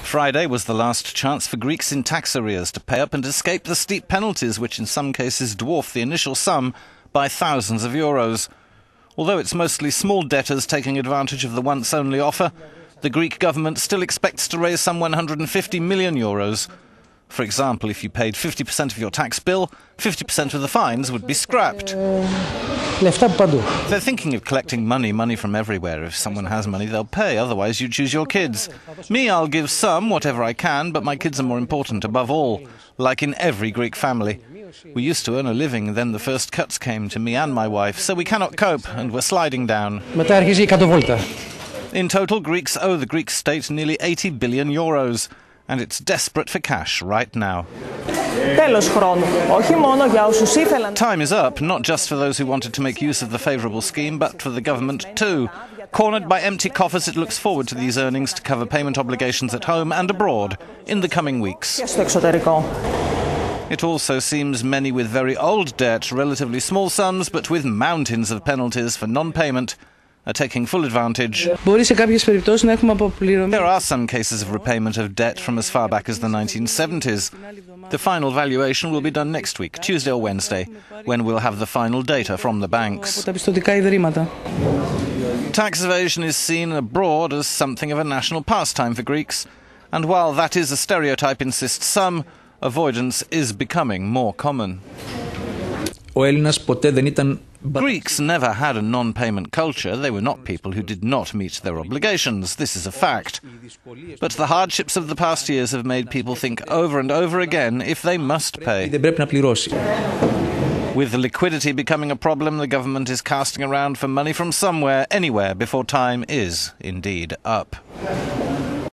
Friday was the last chance for Greeks in tax arrears to pay up and escape the steep penalties, which in some cases dwarf the initial sum by thousands of euros. Although it's mostly small debtors taking advantage of the once-only offer, the Greek government still expects to raise some 150 million euros. For example, if you paid 50% of your tax bill, 50% of the fines would be scrapped. They're thinking of collecting money from everywhere. If someone has money, they'll pay, otherwise you choose your kids. Me, I'll give some, whatever I can, but my kids are more important above all, like in every Greek family. We used to earn a living, then the first cuts came to me and my wife, so we cannot cope, and we're sliding down. In total, Greeks owe the Greek state nearly 80 billion euros. And it's desperate for cash right now. Time is up, not just for those who wanted to make use of the favourable scheme, but for the government too. Cornered by empty coffers, it looks forward to these earnings to cover payment obligations at home and abroad in the coming weeks. It also seems many with very old debt, relatively small sums, but with mountains of penalties for non-payment, are taking full advantage. There are some cases of repayment of debt from as far back as the 1970s. The final valuation will be done next week, Tuesday or Wednesday, when we'll have the final data from the banks. Tax evasion is seen abroad as something of a national pastime for Greeks, and while that is a stereotype, insist some, avoidance is becoming more common. Greeks never had a non-payment culture. They were not people who did not meet their obligations. This is a fact. But the hardships of the past years have made people think over and over again if they must pay. With liquidity becoming a problem, the government is casting around for money from somewhere, anywhere, before time is indeed up.